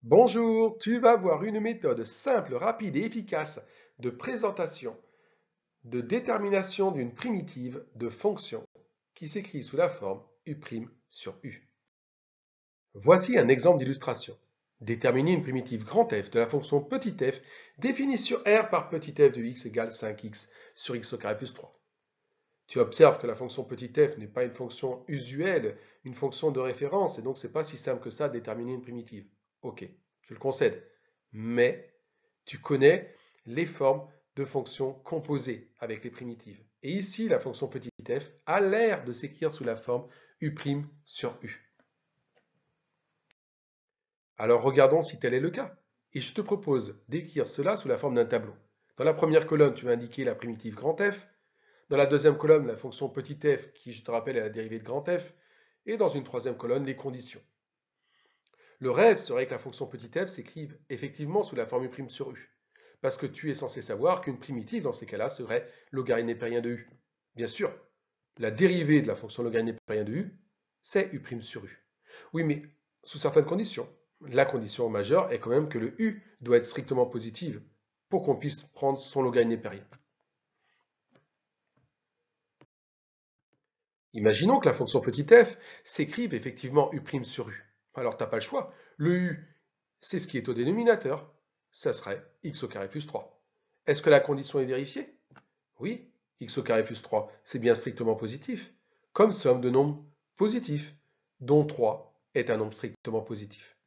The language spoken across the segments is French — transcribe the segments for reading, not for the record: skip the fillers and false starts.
Bonjour, tu vas voir une méthode simple, rapide et efficace de présentation, de détermination d'une primitive de fonction qui s'écrit sous la forme U' sur U. Voici un exemple d'illustration. Déterminer une primitive grand F de la fonction petit f définie sur R par petit f de x égale 5x sur x au carré plus 3. Tu observes que la fonction petit f n'est pas une fonction usuelle, une fonction de référence, et donc c'est pas si simple que ça de déterminer une primitive. Ok, je le concède. Mais tu connais les formes de fonctions composées avec les primitives. Et ici, la fonction petit f a l'air de s'écrire sous la forme U' sur U. Alors regardons si tel est le cas. Et je te propose d'écrire cela sous la forme d'un tableau. Dans la première colonne, tu vas indiquer la primitive grand F. Dans la deuxième colonne, la fonction petit f, qui, je te rappelle, est la dérivée de grand F. Et dans une troisième colonne, les conditions. Le rêve serait que la fonction petit f s'écrive effectivement sous la forme U' sur U. Parce que tu es censé savoir qu'une primitive, dans ces cas-là, serait logarithme népérien de U. Bien sûr, la dérivée de la fonction logarithme népérien de U, c'est U' sur U. Oui, mais sous certaines conditions. La condition majeure est quand même que le U doit être strictement positive pour qu'on puisse prendre son logarithme népérien. Imaginons que la fonction petit f s'écrive effectivement U' sur U. Alors tu n'as pas le choix. Le U, c'est ce qui est au dénominateur. Ça serait x au carré plus 3. Est-ce que la condition est vérifiée? Oui, x au carré plus 3, c'est bien strictement positif, comme somme de nombres positifs, dont 3 est un nombre strictement positif.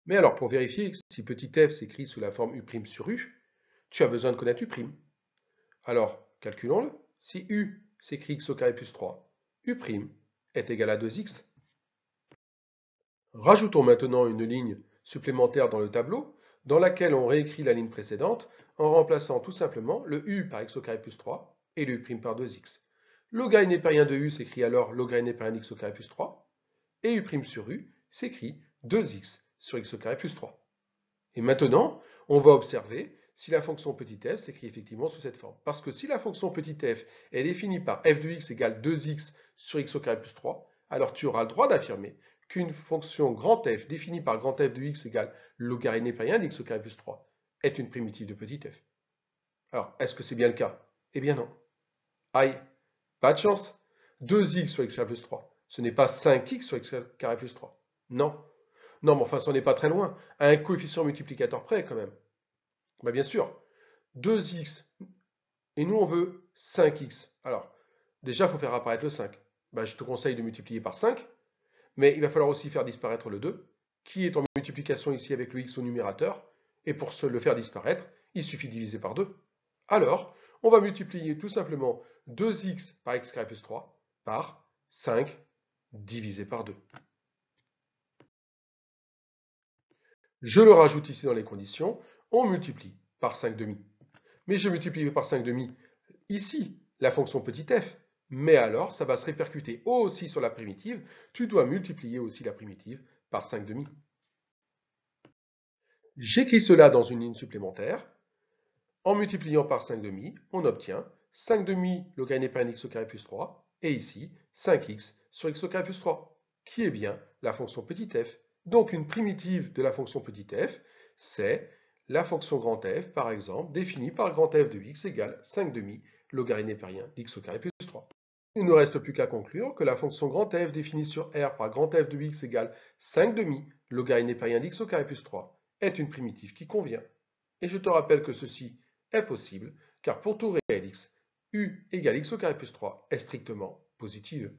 Mais alors, pour vérifier si petit f s'écrit sous la forme U' sur U, tu as besoin de connaître U'. Alors, calculons-le. Si U s'écrit x au carré plus 3, U' est égal à 2x. Rajoutons maintenant une ligne supplémentaire dans le tableau, dans laquelle on réécrit la ligne précédente, en remplaçant tout simplement le U par x au carré plus 3 et le U' par 2x. Logarithme népérien de U s'écrit alors logarithme népérien d'x au carré plus 3, et U' sur U s'écrit 2x sur x au carré plus 3. Et maintenant, on va observer si la fonction petit f s'écrit effectivement sous cette forme. Parce que si la fonction petit f est définie par f de x égale 2x sur x au carré plus 3, alors tu auras le droit d'affirmer qu'une fonction grand f définie par grand f de x égale logarithme népérien d'x au carré plus 3 est une primitive de petit f. Alors, est-ce que c'est bien le cas? Eh bien non. Aïe, pas de chance. 2x sur x carré plus 3, ce n'est pas 5x sur x carré plus 3. Non. Non, mais enfin, ça n'est pas très loin. À un coefficient multiplicateur près, quand même. Bah, bien sûr, 2x, et nous, on veut 5x. Alors, déjà, il faut faire apparaître le 5. Bah, je te conseille de multiplier par 5, mais il va falloir aussi faire disparaître le 2, qui est en multiplication ici avec le x au numérateur, et pour le faire disparaître, il suffit de diviser par 2. Alors, on va multiplier tout simplement 2x par x carré plus 3 par 5 divisé par 2. Je le rajoute ici dans les conditions, on multiplie par 5 demi. Mais je multiplie par 5 demi ici la fonction petit f, mais alors ça va se répercuter aussi sur la primitive, tu dois multiplier aussi la primitive par 5 demi. J'écris cela dans une ligne supplémentaire. En multipliant par 5 demi, on obtient 5 demi logarithme népérien x au carré plus 3, et ici 5x sur x au carré plus 3, qui est bien la fonction petit f. Donc une primitive de la fonction petit f, c'est la fonction grand f, par exemple, définie par grand f de x égale 5 demi logarithme népérien d'x au carré plus 3. Il ne nous reste plus qu'à conclure que la fonction grand f définie sur R par grand f de x égale 5 demi logarithme népérien d'x au carré plus 3 est une primitive qui convient. Et je te rappelle que ceci est possible, car pour tout réel x, u égale x au carré plus 3 est strictement positive.